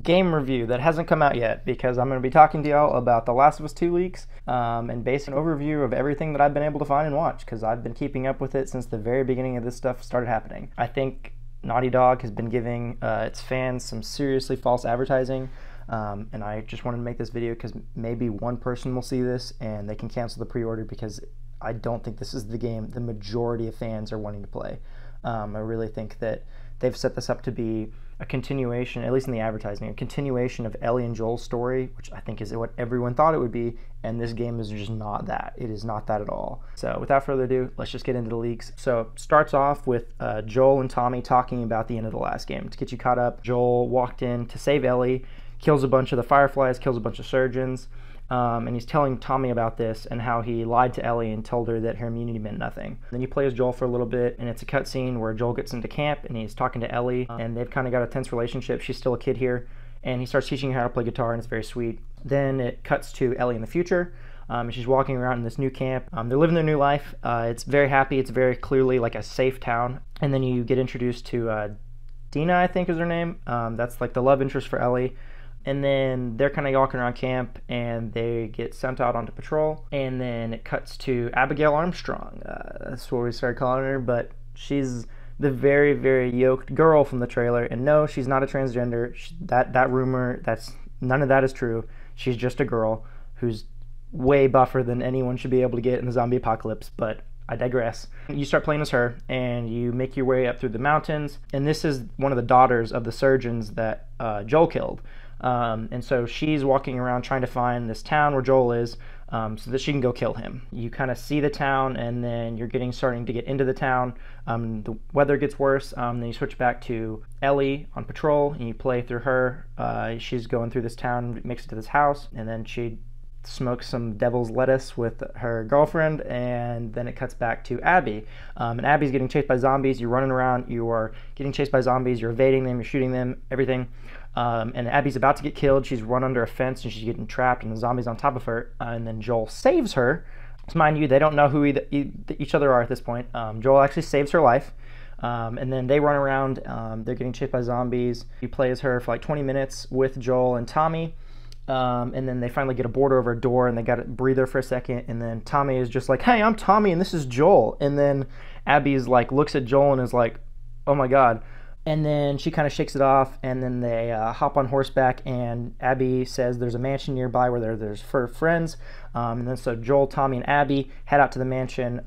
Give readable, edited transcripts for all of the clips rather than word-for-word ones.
game review that hasn't come out yet, because I'm going to be talking to y'all about The Last of Us 2 leaks, and basically an overview of everything that I've been able to find and watch, because I've been keeping up with it since the very beginning of this stuff started happening. I think Naughty Dog has been giving its fans some seriously false advertising, and I just wanted to make this video because maybe one person will see this and they can cancel the pre-order, because I don't think this is the game the majority of fans are wanting to play. I really think that they've set this up to be a continuation, at least in the advertising, a continuation of Ellie and Joel's story, which I think is what everyone thought it would be, and this game is just not that. It is not that at all. So without further ado, let's just get into the leaks. So it starts off with Joel and Tommy talking about the end of the last game. To get you caught up, Joel walked in to save Ellie, kills a bunch of the Fireflies, kills a bunch of surgeons, and he's telling Tommy about this and how he lied to Ellie and told her that her immunity meant nothing. Then you play as Joel for a little bit, and it's a cutscene where Joel gets into camp and he's talking to Ellie, and they've kind of got a tense relationship. She's still a kid here, and he starts teaching her how to play guitar, and it's very sweet. Then it cuts to Ellie in the future, and she's walking around in this new camp. They're living their new life. It's very happy. It's very clearly like a safe town. And then you get introduced to Dina, I think is her name. That's like the love interest for Ellie. And then they're kind of walking around camp, and they get sent out onto patrol. And then it cuts to Abigail Armstrong. That's what we started calling her, but she's the very, very yoked girl from the trailer. And no, she's not a transgender. That rumor, none of that is true. She's just a girl who's way buffer than anyone should be able to get in the zombie apocalypse, but I digress. You start playing as her, and you make your way up through the mountains. And this is one of the daughters of the surgeons that Joel killed. And so she's walking around trying to find this town where Joel is, so that she can go kill him. You kind of see the town, and then you're starting to get into the town. The weather gets worse. Then you switch back to Ellie on patrol, and you play through her. She's going through this town, makes it to this house, and then she smokes some devil's lettuce with her girlfriend, and then it cuts back to Abby. And Abby's getting chased by zombies. You're running around, you are getting chased by zombies, you're evading them, you're shooting them, everything. And Abby's about to get killed. She's run under a fence and she's getting trapped, and the zombie's on top of her. And then Joel saves her. So mind you, they don't know who each other are at this point. Joel actually saves her life. And then they run around. They're getting chased by zombies. You play as her for like 20 minutes with Joel and Tommy. And then they finally get a border over a door, and they got a breather for a second. And then Tommy is just like, "Hey, I'm Tommy, and this is Joel." And then Abby's like, looks at Joel and is like, "Oh my God." And then she kind of shakes it off, and then they hop on horseback, and Abby says there's a mansion nearby where there's her friends. And then so Joel, Tommy, and Abby head out to the mansion.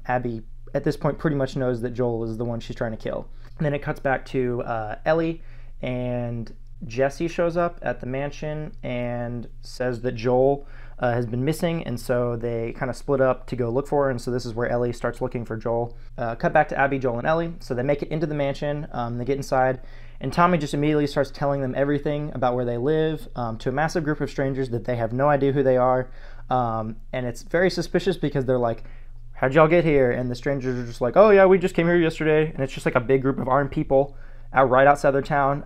Abby, at this point, pretty much knows that Joel is the one she's trying to kill. And then it cuts back to Ellie, and Jesse shows up at the mansion and says that Joel has been missing, and so they kind of split up to go look for her, and so this is where Ellie starts looking for Joel. Cut back to Abby, Joel, and Ellie. So they make it into the mansion, they get inside, and Tommy just immediately starts telling them everything about where they live, to a massive group of strangers that they have no idea who they are, and it's very suspicious because they're like, "How'd y'all get here?" And the strangers are just like, "Oh yeah, we just came here yesterday," and it's just like a big group of armed people right outside their town.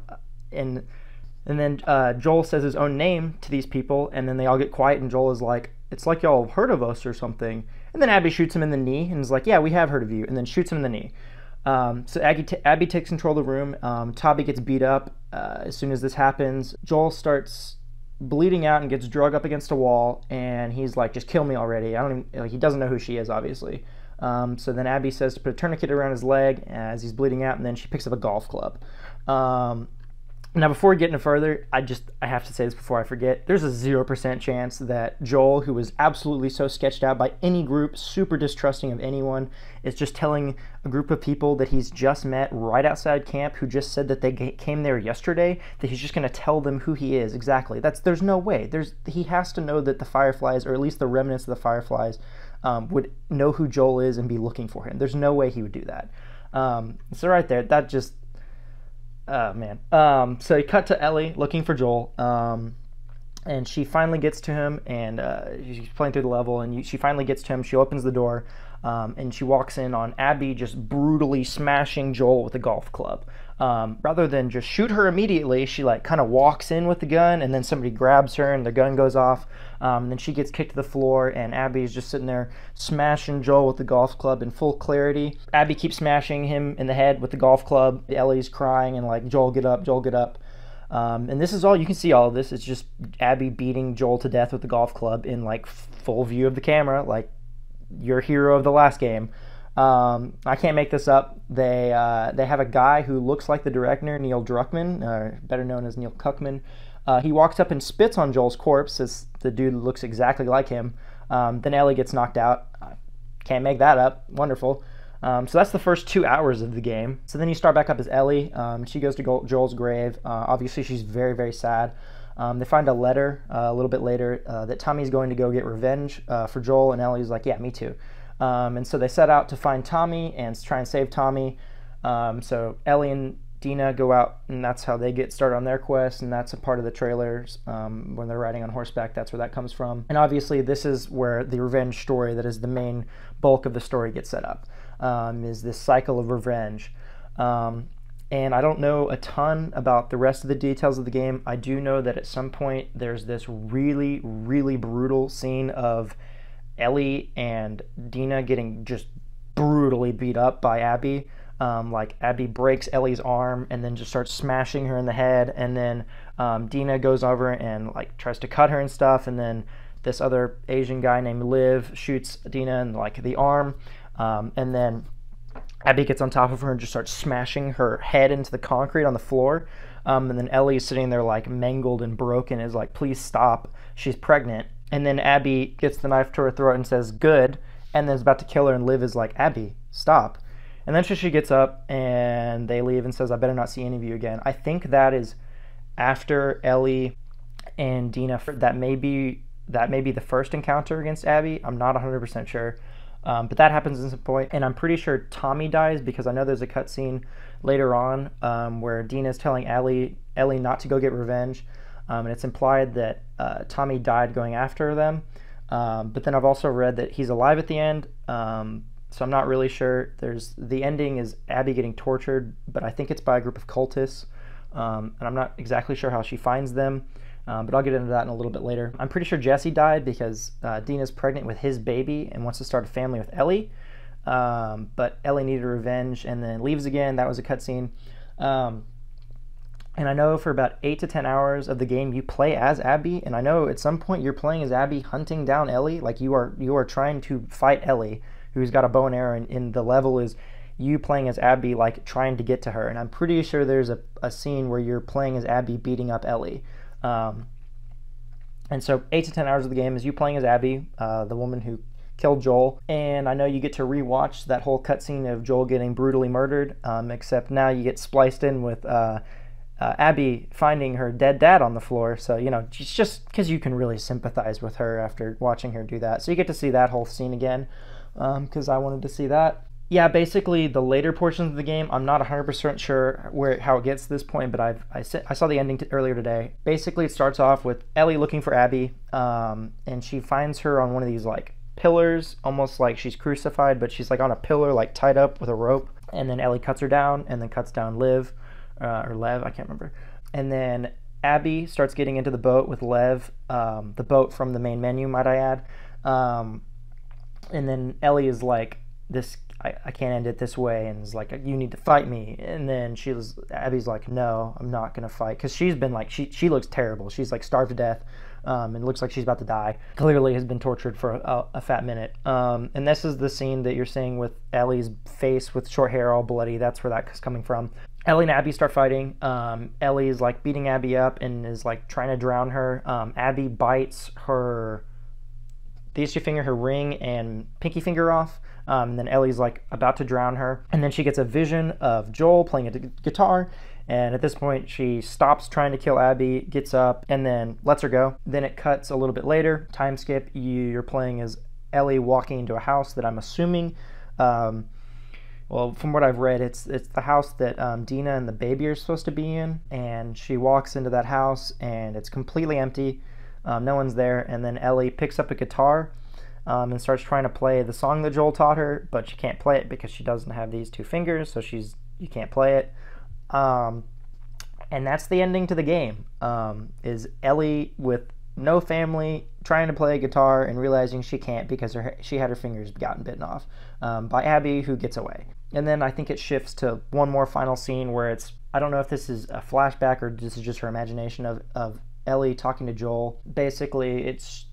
And then Joel says his own name to these people, and then they all get quiet, and Joel is like, "It's like y'all have heard of us or something." And then Abby shoots him in the knee and is like, "Yeah, we have heard of you," and then shoots him in the knee. So Abby takes control of the room. Tommy gets beat up. As soon as this happens, Joel starts bleeding out and gets drug up against a wall, and he's like, "Just kill me already." He doesn't know who she is, obviously. So then Abby says to put a tourniquet around his leg as he's bleeding out, and then she picks up a golf club. Now, before we get any further, I have to say this before I forget. There's a 0% chance that Joel, who was absolutely so sketched out by any group, super distrusting of anyone, is just telling a group of people that he's just met right outside camp, who just said that they came there yesterday, that he's just going to tell them who he is exactly. There's no way. He has to know that the Fireflies, or at least the remnants of the Fireflies, would know who Joel is and be looking for him. There's no way he would do that. So right there, that just... Oh, man. So you cut to Ellie looking for Joel, and she finally gets to him, and she's playing through the level, and she finally gets to him. She opens the door, and she walks in on Abby just brutally smashing Joel with a golf club. Rather than just shoot her immediately, she like kind of walks in with the gun, and then somebody grabs her and the gun goes off, and then she gets kicked to the floor, and Abby's just sitting there smashing Joel with the golf club in full clarity. Abby keeps smashing him in the head with the golf club. Ellie's crying and like, "Joel, get up, Joel, get up." And this is all, you can see all of this. It's just Abby beating Joel to death with the golf club in like full view of the camera, like your hero of the last game. I can't make this up. They have a guy who looks like the director, Neil Druckman, better known as Neil Cuckman. He walks up and spits on Joel's corpse, as the dude looks exactly like him. Then Ellie gets knocked out. Can't make that up. Wonderful. So that's the first 2 hours of the game. So then you start back up as Ellie. She goes to Joel's grave. Obviously, she's very, very sad. They find a letter a little bit later that Tommy's going to go get revenge for Joel, and Ellie's like, yeah, me too. And so they set out to find Tommy and try and save Tommy. So Ellie and Dina go out, and that's how they get started on their quest, and that's a part of the trailers when they're riding on horseback. That's where that comes from. And obviously, this is where the revenge story that is the main bulk of the story gets set up, is this cycle of revenge. And I don't know a ton about the rest of the details of the game. I do know that at some point there's this really, really brutal scene of Ellie and Dina getting just brutally beat up by Abby. Like Abby breaks Ellie's arm and then just starts smashing her in the head, and then Dina goes over and like tries to cut her and stuff, and then this other Asian guy named Liv shoots Dina in like the arm, and then Abby gets on top of her and just starts smashing her head into the concrete on the floor, and then Ellie's sitting there like mangled and broken, is like, please stop, she's pregnant. And then Abby gets the knife to her throat and says, good, and then is about to kill her, and Liv is like, Abby, stop. And then she gets up and they leave and says, I better not see any of you again. I think that is after Ellie and Dina. That may be the first encounter against Abby. I'm not 100% sure. But that happens at some point. And I'm pretty sure Tommy dies, because I know there's a cutscene later on where Dina's telling Ellie not to go get revenge. And it's implied that Tommy died going after them. But then I've also read that he's alive at the end. So I'm not really sure. The ending is Abby getting tortured, but I think it's by a group of cultists. And I'm not exactly sure how she finds them, but I'll get into that in a little bit later. I'm pretty sure Jesse died because Dina's pregnant with his baby and wants to start a family with Ellie. But Ellie needed revenge and then leaves again. That was a cutscene. And I know for about 8 to 10 hours of the game you play as Abby, and I know at some point you're playing as Abby hunting down Ellie. Like you are trying to fight Ellie, who's got a bow and arrow, and the level is you playing as Abby, like trying to get to her. And I'm pretty sure there's a scene where you're playing as Abby beating up Ellie. And so 8 to 10 hours of the game is you playing as Abby, the woman who killed Joel. And I know you get to rewatch that whole cutscene of Joel getting brutally murdered, except now you get spliced in with Abby finding her dead dad on the floor. So, you know, just because you can really sympathize with her after watching her do that. So you get to see that whole scene again, because I wanted to see that. Yeah, basically the later portions of the game, I'm not 100% sure how it gets to this point, but I saw the ending earlier today. Basically, it starts off with Ellie looking for Abby, and she finds her on one of these like pillars, almost like she's crucified, but she's like on a pillar, like tied up with a rope. And then Ellie cuts her down, and then cuts down Liv, or Lev, I can't remember. And then Abby starts getting into the boat with Lev, the boat from the main menu, might I add. And then Ellie is like, I can't end it this way, and is like, you need to fight me. And then Abby's like, no, I'm not gonna fight, because she's been like, she looks terrible. She's like starved to death, and looks like she's about to die. Clearly has been tortured for a fat minute. And this is the scene that you're seeing with Ellie's face with short hair all bloody. That's where that's coming from. Ellie and Abby start fighting. Ellie is like beating Abby up and is like trying to drown her. Abby bites these two finger, her ring and pinky finger off. And then Ellie's like about to drown her. And then she gets a vision of Joel playing a guitar. And at this point, she stops trying to kill Abby, gets up, and then lets her go. Then it cuts a little bit later. Time skip, you're playing as Ellie walking into a house that I'm assuming, well, from what I've read, it's the house that Dina and the baby are supposed to be in. And she walks into that house, and it's completely empty. No one's there. And then Ellie picks up a guitar and starts trying to play the song that Joel taught her, but she can't play it because she doesn't have these two fingers, so you can't play it. And that's the ending to the game, is Ellie with no family trying to play a guitar and realizing she can't because she had her fingers gotten bitten off by Abby, who gets away. And then I think it shifts to one more final scene where it's, I don't know if this is a flashback or this is just her imagination of Ellie talking to Joel. Basically, it's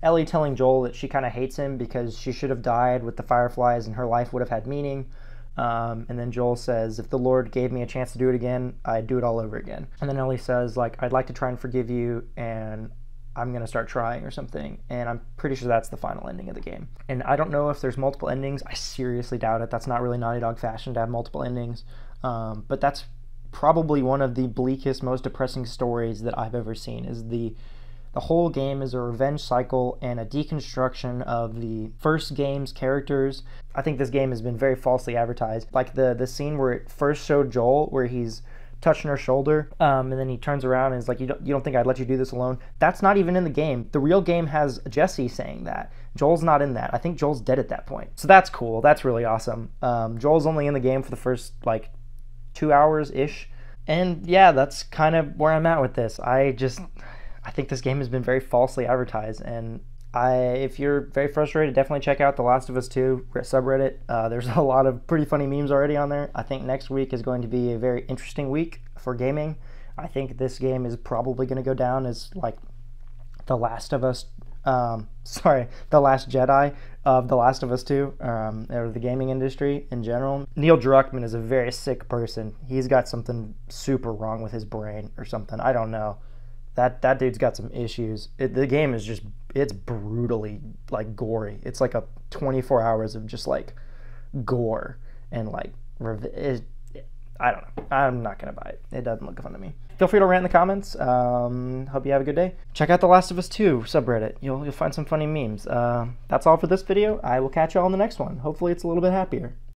Ellie telling Joel that she kind of hates him because she should have died with the Fireflies and her life would have had meaning. And then Joel says, if the Lord gave me a chance to do it again, I'd do it all over again. And then Ellie says, like, I'd like to try and forgive you, and I'm going to start trying or something. And I'm pretty sure that's the final ending of the game. And I don't know if there's multiple endings. I seriously doubt it. That's not really Naughty Dog fashion to have multiple endings. But that's probably one of the bleakest, most depressing stories that I've ever seen, is the whole game is a revenge cycle and a deconstruction of the first game's characters. I think this game has been very falsely advertised. Like the scene where it first showed Joel, where he's touching her shoulder, and then he turns around and is like, you don't think I'd let you do this alone? That's not even in the game. The real game has Jesse saying that. Joel's not in that. I think Joel's dead at that point. So that's cool. That's really awesome. Joel's only in the game for the first, like, 2 hours-ish. And yeah, that's kind of where I'm at with this. I think this game has been very falsely advertised, and if you're very frustrated, definitely check out the Last of Us 2 subreddit. There's a lot of pretty funny memes already on there. I think next week is going to be a very interesting week for gaming. I think this game is probably going to go down as like the Last of Us, the Last Jedi of the Last of Us 2, or the gaming industry in general. Neil Druckman is a very sick person. He's got something super wrong with his brain or something. I don't know. That dude's got some issues. The game is it's brutally, like, gory. It's like a 24 hours of just, like, gore and, like, I don't know. I'm not going to buy it. It doesn't look fun to me. Feel free to rant in the comments. Hope you have a good day. Check out the Last of Us 2 subreddit. You'll find some funny memes. That's all for this video. I will catch you all in the next one. Hopefully it's a little bit happier.